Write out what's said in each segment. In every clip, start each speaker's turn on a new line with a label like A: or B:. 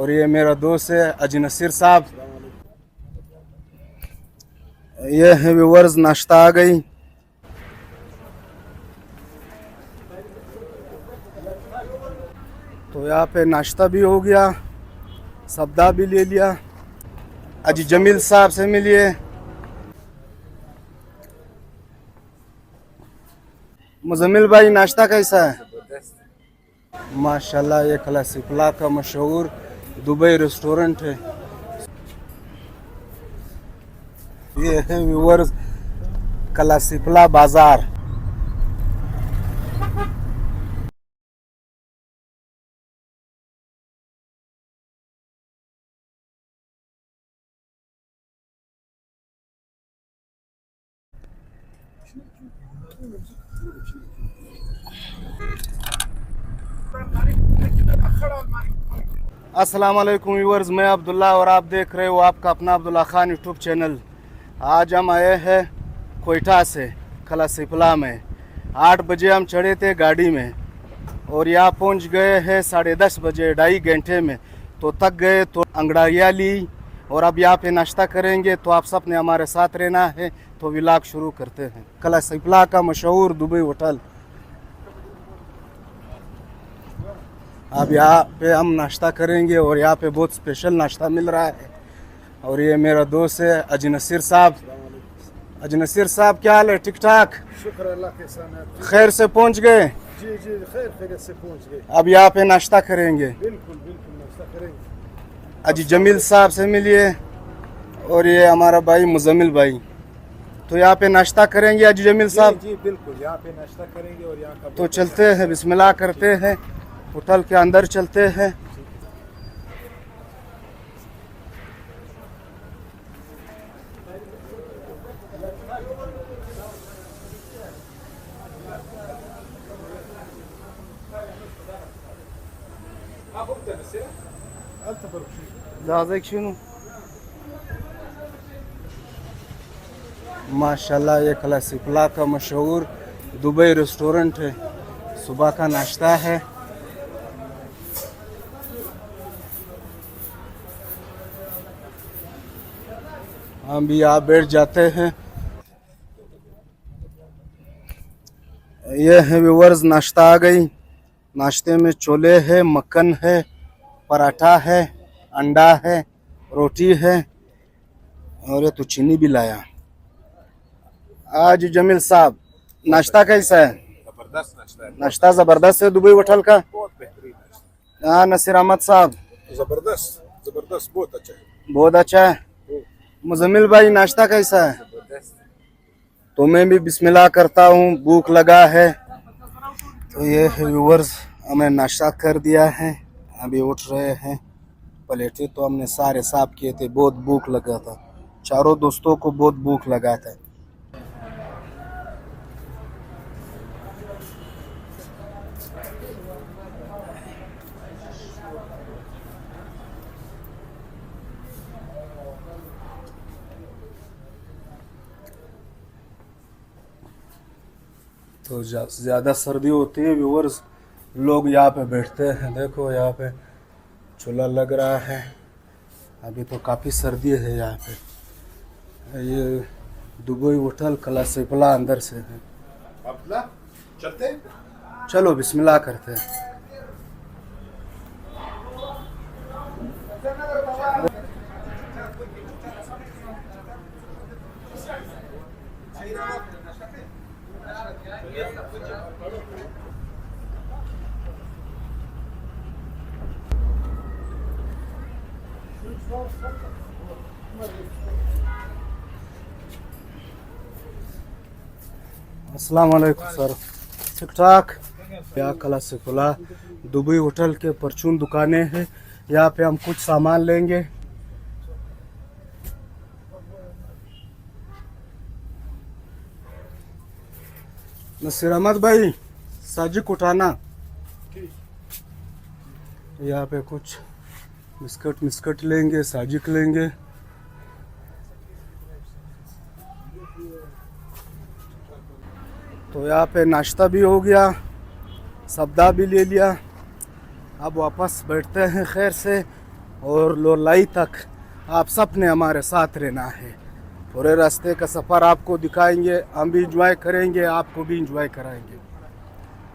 A: और ये मेरा दोस्त है अजी नसीर साहब। ये है व्यूवर्स, नाश्ता आ गई। तो यहाँ पे नाश्ता भी हो गया, सब्दा भी ले लिया। अजी जमील साहब से मिलिए। मुजम्मिल भाई, नाश्ता कैसा है? माशाल्लाह, ये क्लासिफला का मशहूर दुबई रेस्टोरेंट है। ये है व्यूवर्स क्लासिफला बाजार। अस्सलाम वालेकुम व्यूवर्स, मैं अब्दुल्ला और आप देख रहे हो आपका अपना अब्दुल्ला खान यूट्यूब चैनल। आज हम आए हैं कोयटा से क्लासिफला में। 8 बजे हम चढ़े थे गाड़ी में और यहाँ पहुँच गए हैं 10:30 बजे, 2.5 घंटे में। तो थक गए तो अंगड़ाइयाँ ली और अब यहाँ पे नाश्ता करेंगे। तो आप सब ने हमारे साथ रहना है। तो व्लॉग शुरू करते हैं। क्लासिफला का मशहूर दुबई होटल। अब यहाँ पे हम नाश्ता करेंगे और यहाँ पे बहुत स्पेशल नाश्ता मिल रहा है। और ये मेरा दोस्त है अजी नसीर साहब। अजी नसीर साहब, क्या हाल है? ठीक ठाक,
B: शुक्र अल्लाह के साथ।
A: खैर से पहुँच गए?
B: जी जी, खैर से पहुंच गए।
A: अब यहाँ पे नाश्ता करेंगे।
B: बिल्कुल बिल्कुल नाश्ता करेंगे।
A: अजी जमील साहब से मिलिए। और ये हमारा भाई मुजम्मिल भाई। तो यहाँ पे नाश्ता करेंगे अजी जमील साहब।
B: जी बिल्कुल, यहाँ पे नाश्ता करेंगे और यहाँ का
A: तो चलते हैं, बिस्मिल्लाह करते हैं, होटल के अंदर चलते हैं। माशाल्लाह, ये क्लासिफला का मशहूर दुबई रेस्टोरेंट है। सुबह का नाश्ता है। हम भी यहाँ बैठ जाते हैं। ये है व्यूवर्स, नाश्ता आ गई। नाश्ते में छोले है, मक्खन है, पराठा है, अंडा है, रोटी है और ये तो चीनी भी लाया। आज जमील साहब, नाश्ता कैसा है?
B: जबरदस्त नाश्ता है।
A: नाश्ता ज़बरदस्त है दुबई होटल का।
B: बहुत बेहतरीन नाश्ता।
A: हाँ नसीर अहमद साहब,
B: जबरदस्त जबरदस्त, बहुत अच्छा है।
A: बहुत अच्छा है। मुजम्मिल भाई, नाश्ता कैसा है? तो मैं भी बिस्मिल्लाह करता हूँ, भूख लगा है। तो ये व्यूवर्स, हमें नाश्ता कर दिया है, अभी उठ रहे हैं। प्लेटें तो हमने सारे साफ किए थे, बहुत भूख लगा था। चारों दोस्तों को बहुत भूख लगा था। तो ज़्यादा सर्दी होती है व्यूवर्स, लोग यहाँ पे बैठते हैं। देखो यहाँ पे चूल्हा लग रहा है। अभी तो काफ़ी सर्दी है यहाँ पे। ये दुबई होटल क्लासिफला अंदर से है।
B: चलते,
A: चलो बिस्मिल्लाह करते हैं। अस्सलाम वालेकुम सर, ठीक ठाक। यहाँ क्लासिफला दुबई होटल के परचून दुकानें हैं। यहाँ पे हम कुछ सामान लेंगे। नसीर अहमद भाई, साजिक उठाना। यहाँ पे कुछ बिस्किट लेंगे, साजिक लेंगे। तो यहाँ पे नाश्ता भी हो गया, सब्दा भी ले लिया। अब वापस बैठते हैं खैर से और लोलाई तक आप सब ने हमारे साथ रहना है। पूरे रास्ते का सफ़र आपको दिखाएंगे, हम भी इंजॉय करेंगे, आपको भी इंजॉय कराएंगे।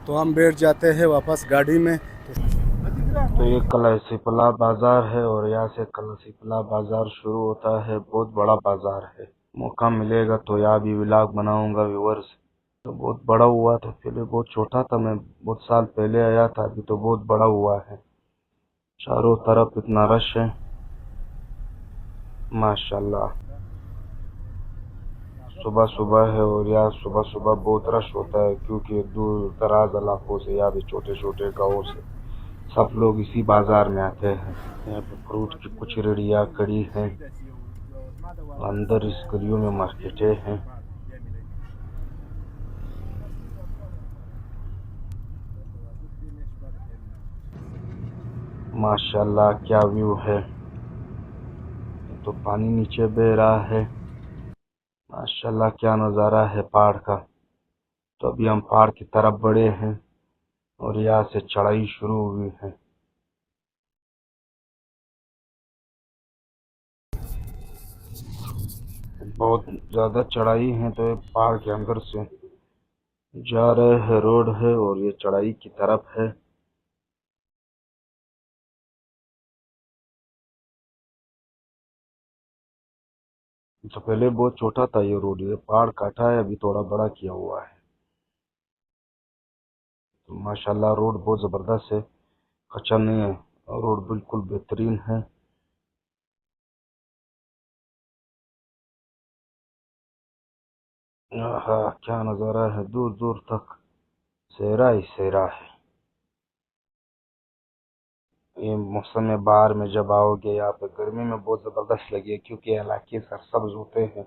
A: तो हम बैठ जाते हैं वापस गाड़ी में। तो ये कलसिपला बाज़ार है और यहाँ से कलसिपला बाज़ार शुरू होता है। बहुत बड़ा बाज़ार है। मौका मिलेगा तो यहाँ भी व्लॉग बनाऊंगा व्यूअर्स। तो बहुत बड़ा हुआ था, पहले बहुत छोटा था, मैं बहुत साल पहले आया था, अभी तो बहुत बड़ा हुआ है। चारों तरफ इतना रश है माशाल्लाह। सुबह सुबह है और यहाँ सुबह सुबह बहुत रश होता है, क्योंकि दूर दराज इलाकों से, यहाँ भी छोटे छोटे गाँवों से सब लोग इसी बाजार में आते हैं। यहाँ पे फ्रूट की कुछ रेड़ियाँ खड़ी हैं, अंदर इस गलियों में मार्केटें हैं। माशाल्लाह क्या व्यू है। तो पानी नीचे बह रहा है। माशाल्लाह क्या नज़ारा है पहाड़ का। तो अभी हम पहाड़ की तरफ बढ़े हैं और यहाँ से चढ़ाई शुरू हुई है। बहुत ज़्यादा चढ़ाई है, तो ये पहाड़ के अंदर से जा रहे हैं, रोड है और ये चढ़ाई की तरफ है। तो पहले बहुत छोटा था ये रोड, ये पहाड़ काटा है, अभी थोड़ा बड़ा किया हुआ है। तो माशाल्लाह रोड बहुत ज़बरदस्त है, कच्चा नहीं है, रोड बिल्कुल बेहतरीन है। हाँ क्या नज़ारा है, दूर दूर तक सहरा ही सहरा है। ये मौसम में बाहर में जब आओगे, यहाँ पे गर्मी में बहुत ज़बरदस्त लगी, क्योंकि इलाके सरसब्ज होते हैं।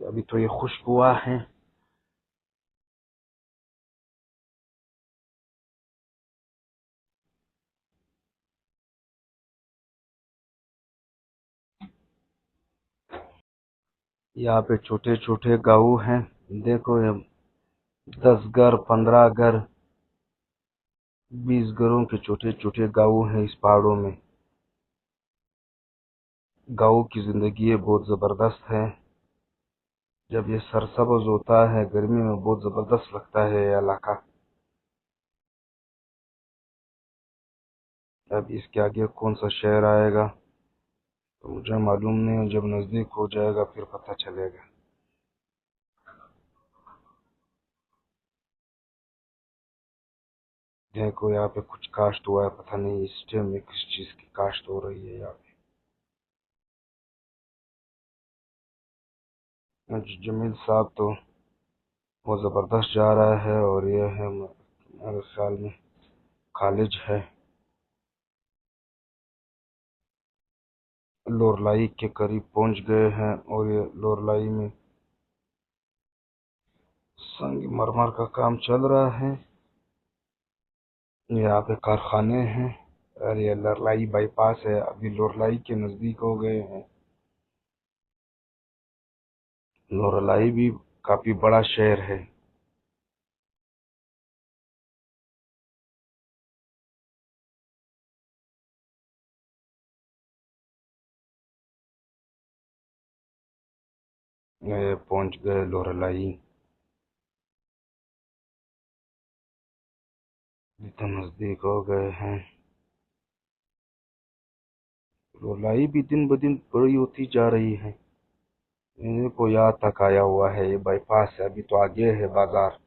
A: अभी तो ये खुश्क हुआ है। यहाँ पे छोटे छोटे गाँव हैं। देखो ये 10 घर 15 घर 20 घरों के छोटे छोटे गाँव हैं इस पहाड़ों में। गाँव की जिंदगी ये बहुत ज़बरदस्त है। जब ये सरसब्ज होता है गर्मी में, बहुत ज़बरदस्त लगता है ये इलाका। अब इसके आगे कौन सा शहर आएगा तो मुझे मालूम नहीं है, जब नज़दीक हो जाएगा फिर पता चलेगा। देखो यहाँ पे कुछ काश्त हुआ है, पता नहीं इस टाइम में किस चीज़ की काश्त हो रही है यहाँ पे। जमील साहब तो बहुत ज़बरदस्त जा रहा है और ये है मेरे ख्याल में कॉलेज है। लोरलाई के करीब पहुंच गए हैं और ये लोरलाई में संगमरमर का काम चल रहा है। यहाँ पे कारखाने हैं और ये लोरलाई बाईपास है, अभी लोरलाई के नज़दीक हो गए हैं। लोरलाई भी काफ़ी बड़ा शहर है। ये पहुंच गए लोरलाई, तो नज़दीक हो गए हैं। लोरलाई भी दिन ब दिन बड़ी होती जा रही है। ये को यहाँ तक आया हुआ है, ये बाईपास है, अभी तो आगे है बाजार।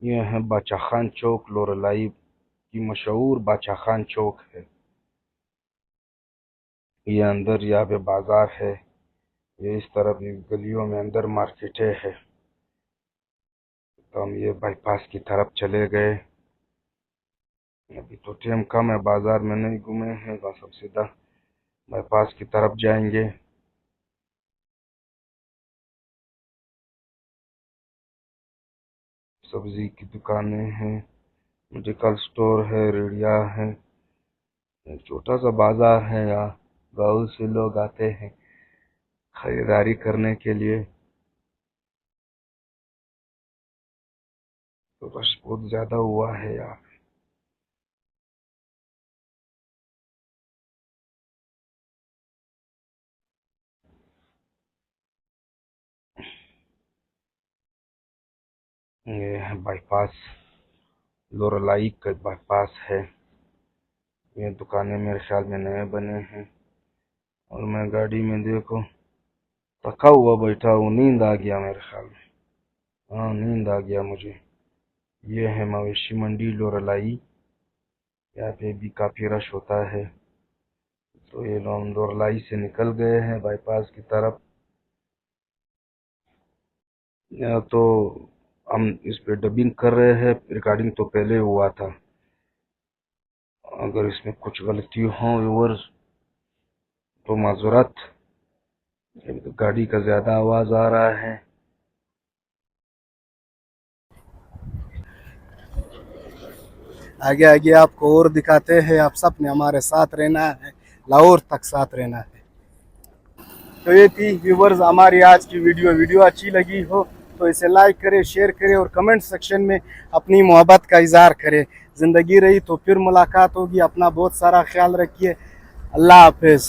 A: ये है बादशाह खान चौक, लोरलाई की मशहूर बादशाह खान चौक है। ये अंदर यहाँ पे बाजार है, ये इस तरफ ये गलियों में अंदर मार्केटें है। तो हम ये बाईपास की तरफ चले गए। अभी तो टाइम कम है, बाजार में नहीं घूमे हैं, बस अब सीधा बाईपास की तरफ जाएंगे। सब्जी की दुकानें हैं, मेडिकल स्टोर है, रेड़ियाँ हैं,
C: एक छोटा सा बाजार है यहाँ, गाँव से लोग आते हैं खरीदारी करने के लिए। तो रश बहुत ज्यादा हुआ है यहाँ। ये है बाईपास, लोरलाई का बाईपास है। ये दुकानें मेरे ख्याल में नए बने हैं। और मैं गाड़ी में देखो थका हुआ बैठा हूँ, नींद आ गया मेरे ख्याल में। हाँ, नींद आ गया मुझे। ये है मवेशी मंडी लोरलाई। यहाँ पे भी काफी रश होता है। तो ये लोग लोरलाई से निकल गए हैं बाईपास की तरफ। या तो हम इस पे डबिंग कर रहे हैं, रिकॉर्डिंग तो पहले हुआ था। अगर इसमें कुछ गलती हो व्यूअर्स तो माजूरत। तो गाड़ी का ज्यादा आवाज आ रहा है।
A: आगे आगे आपको और दिखाते हैं। आप सब ने हमारे साथ रहना है, लाहौर तक साथ रहना है। तो ये थी व्यूवर्स हमारी आज की वीडियो अच्छी लगी हो तो इसे लाइक करें, शेयर करें और कमेंट सेक्शन में अपनी मोहब्बत का इजहार करें। ज़िंदगी रही तो फिर मुलाकात होगी। अपना बहुत सारा ख्याल रखिए। अल्लाह हाफिज़।